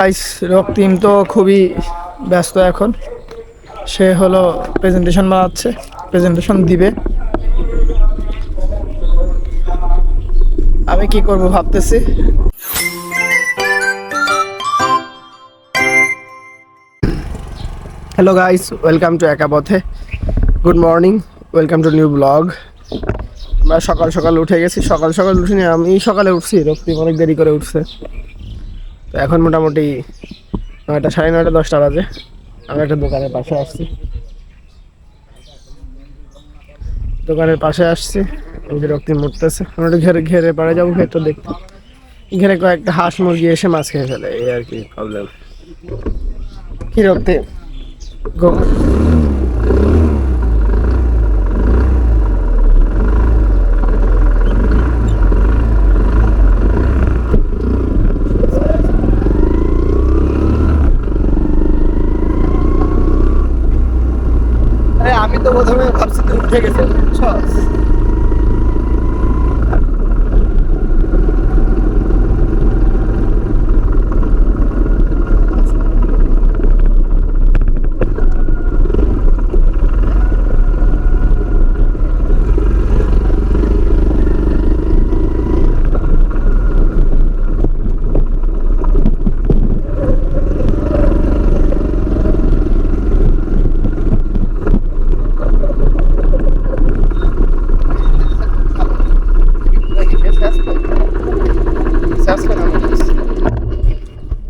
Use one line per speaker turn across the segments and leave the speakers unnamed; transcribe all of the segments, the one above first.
Guys, রক্তিম তো খুবই ব্যস্ত এখন। সে হলো প্রেজেন্টেশন বানাচ্ছে, প্রেজেন্টেশন দিবে। আমি কি করব ভাবতেছি। হ্যালো গাইস, ওয়েলকাম টু একা পথে। Good morning, welcome to new blog. আমরা সকাল সকাল উঠে গেছি। সকাল সকাল উঠিনি, আমি সকালে উঠছি, রক্তিম অনেক দেরি করে উঠছে। তো এখন মোটামুটি 9টা, সাড়ে 9টা, 10টা বাজে। আমি একটা দোকানের পাশে আসছি। ওই যে রক্তিম উঠতেছে। আমরা একটু ঘেরে ঘেরে পাড়ে যাবো, ঘেরটা দেখতে। ঘেরে কয়েকটা হাঁস মুরগি এসে মাছ খেয়ে ফেলে, এই আর কি প্রবলেম। কি রক্তিম গো। আরে আমি তো প্রথমে ভাবছি তুই উঠে গেছে, বুঝছস?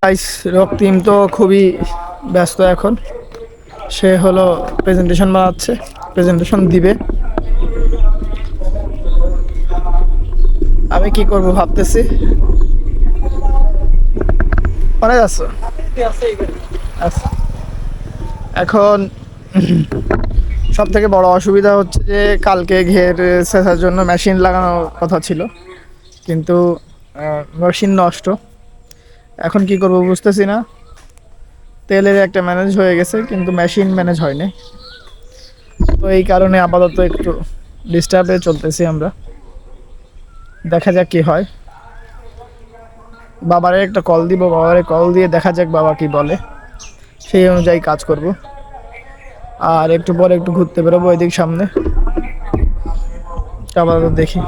গাইস, রক্তিম তো খুবই ব্যস্ত এখন। সে হলো প্রেজেন্টেশন বানাচ্ছে, প্রেজেন্টেশন দিবে। আমি কি করব ভাবতেছি। অনেক আছো আচ্ছা। এখন সব থেকে বড় অসুবিধা হচ্ছে যে কালকে ঘের ছেঁচার জন্য মেশিন লাগানোর কথা ছিল, কিন্তু মেশিন নষ্ট। এখন কি করব বুঝতেছি না। তেলের একটা ম্যানেজ হয়ে গেছে, কিন্তু মেশিন ম্যানেজ হয়নি। তো এই কারণে আপাতত একটু ডিস্টার্বে চলতেছি আমরা। দেখা যাক কি হয়। বাবারে একটা কল দিব, বাবারে কল দিয়ে দেখা যাক বাবা কি বলে, সেই অনুযায়ী কাজ করব। আর একটু পরে একটু ঘুরতে বেরোবো ওইদিক সামনে। আপাতত দেখি।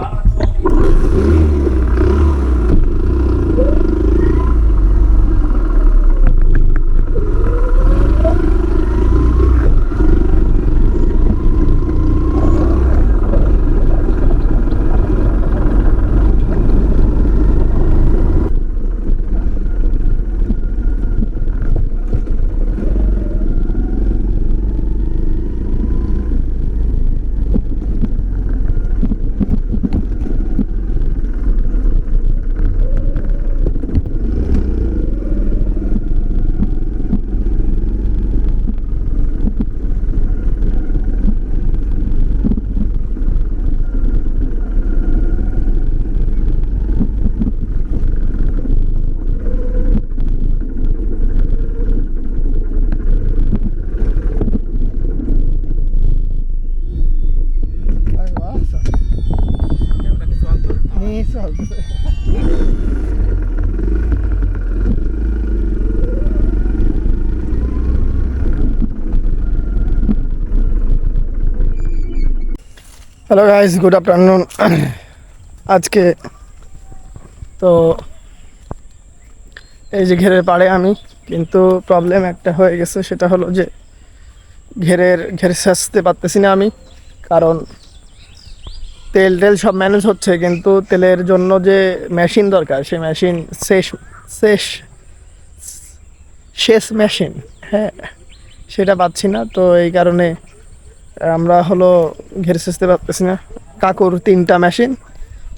Hello guys, good afternoon. আজকে তো এই যে ঘেরের পাড়ে আমি, কিন্তু প্রবলেম একটা হয়ে গেছে। সেটা হলো যে ঘের সাজতে পারতেছি না আমি, কারণ তেল টেল সব ম্যানেজ হচ্ছে, কিন্তু তেলের জন্য যে মেশিন দরকার, সেই মেশিন শেষ শেষ শেষ মেশিন, হ্যাঁ, সেটা পাচ্ছি না। তো এই কারণে আমরা হলো ঘের সেচতে পারতেছি না। কাকুর 3টা মেশিন,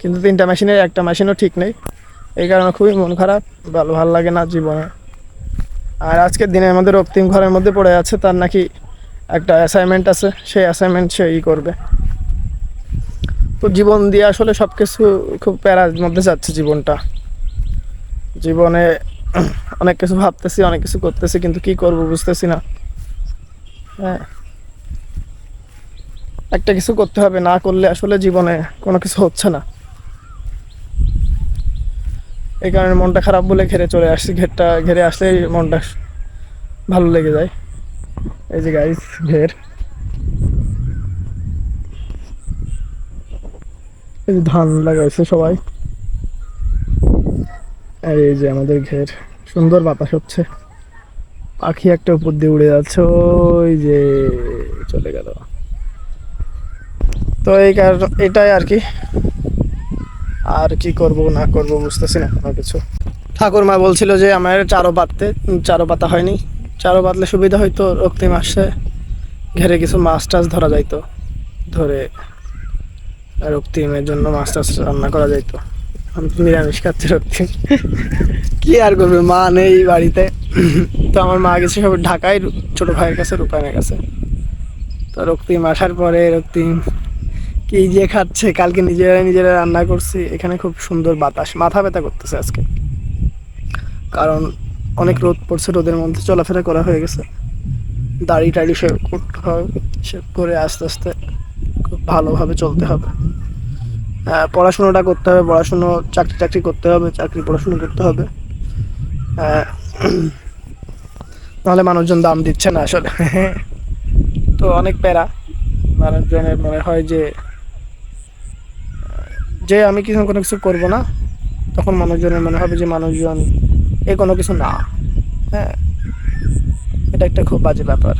কিন্তু 3টা মেশিনের একটা মেশিনও ঠিক নেই। এই কারণে খুবই মন খারাপ, ভালো লাগে না জীবনে। আর আজকের দিনে আমাদের রক্তিম ঘরের মধ্যে পড়ে আছে, তার নাকি একটা অ্যাসাইনমেন্ট আছে, সেই অ্যাসাইনমেন্ট সে করবে। তো জীবন দিয়ে আসলে সব কিছু খুব প্যারার মধ্যে যাচ্ছে জীবনে অনেক কিছু ভাবতেছি, অনেক কিছু করতেছি, কিন্তু কি করব বুঝতেছি না। হ্যাঁ, একটা কিছু করতে হবে, না করলে আসলে জীবনে কোনো কিছু হচ্ছে না। এই কারণে মনটা খারাপ বলে ঘেরে চলে আসছি। ঘেরে আসলে মনটা ভালো লেগে যায়। এই যে গাইস ঘের, এই যে ধান লাগাইছে সবাই, আর এই যে আমাদের ঘের। সুন্দর বাতাস হচ্ছে, পাখি একটা উপর দিয়ে উড়ে যাচ্ছে, ওই যে চলে গেল। তো এই কারণ এটাই আর কি, আর কি করব না করব বুঝতেছি না কোনো কিছু। ঠাকুরমা বলছিল যে আমার চারও পাততে, চারও পাতা হয়নি। চারও পাতলে সুবিধা হয়তো, রক্তিম আসছে, ঘেরে কিছু মাছ টাছ ধরা যাইতো, ধরে রক্তিমের জন্য মাছ টাছ রান্না করা যাইতো। আমি তো নিরামিষ খাচ্ছি, রক্তিম কি আর করবে, মা নেই বাড়িতে। তো আমার মা গেছে সব ঢাকায় ছোট ভাইয়ের কাছে, রূপায়ণের কাছে। তো রক্তিম আসার পরে রক্তিম কি যে খাচ্ছে, কালকে নিজেরা রান্না করছি। এখানে খুব সুন্দর বাতাস, মাথা ব্যথা করতেছে আজকে, কারণ অনেক রোদ পড়ছে, রোদের মধ্যে চলাফেরা করা হয়ে গেছে। দাড়ি টাড়ি শেভ করতে হবে, শেভ করে আস্তে আস্তে খুব ভালোভাবে চলতে হবে। পড়াশুনোটা করতে হবে, পড়াশুনো, চাকরি করতে হবে, পড়াশুনো করতে হবে। নাহলে মানুষজন দাম দিচ্ছে না আসলে। তো অনেক প্যারা, মানুষজনের মনে হয় যে আমি কোনো কিছু করবো না, তখন মানুষজনের মনে হবে যে মানুষজন এ কোনো কিছু না। হ্যাঁ, এটা একটা খুব বাজে ব্যাপার।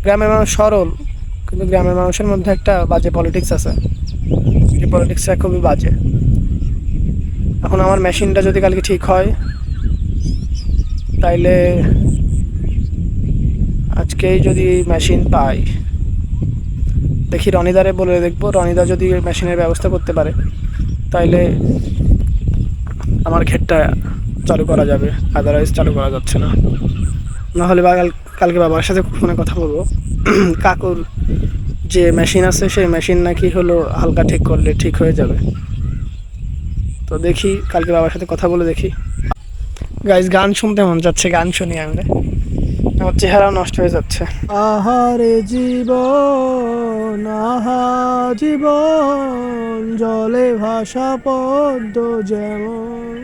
গ্রামের মানুষ সরল, কিন্তু গ্রামের মানুষের মধ্যে একটা বাজে পলিটিক্স আছে, এই পলিটিক্সটা খুবই বাজে। এখন আমার মেশিনটা যদি কালকে ঠিক হয়, তাইলে আজকেই যদি মেশিন পাই, দেখি রনিদারে বলে দেখবো, রনিদা যদি মেশিনের ব্যবস্থা করতে পারে তাইলে আমার ক্ষেতটা চালু করা যাবে, আদারওয়াইজ চালু করা যাচ্ছে না। নাহলে কালকে বাবার সাথে ফোনে কথা বলবো। কাকুর যে মেশিন আছে সেই মেশিন নাকি হলো হালকা ঠিক করলে ঠিক হয়ে যাবে। তো দেখি কালকে বাবার সাথে কথা বলে দেখি। গাইস গান শুনতে মন যাচ্ছে, গান শুনি আমরা, আমার চেহারাও নষ্ট হয়ে যাচ্ছে। আহারে জীবন, আহা জীবন, জলে ভাসা পদ্ম যেমন।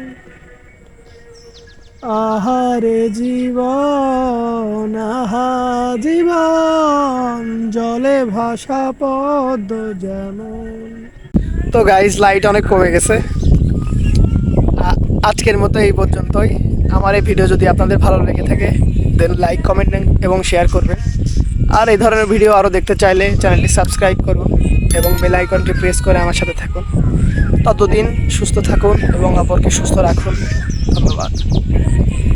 আহারে জীবন, আহা জীবন, জলে ভাসা পদ্ম যেমন। তো গাইস লাইট অনেক কমে গেছে, আজকের মতো এই পর্যন্তই। আমার এই ভিডিও যদি আপনাদের ভালো লেগে থাকে, দেন লাইক, কমেন্ট এবং শেয়ার করবেন। আর এই ধরনের ভিডিও আরও দেখতে চাইলে চ্যানেলটি সাবস্ক্রাইব করুন এবং বেল আইকনটি প্রেস করে আমার সাথে থাকুন। ততদিন সুস্থ থাকুন এবং অপরকে সুস্থ রাখুন। ধন্যবাদ।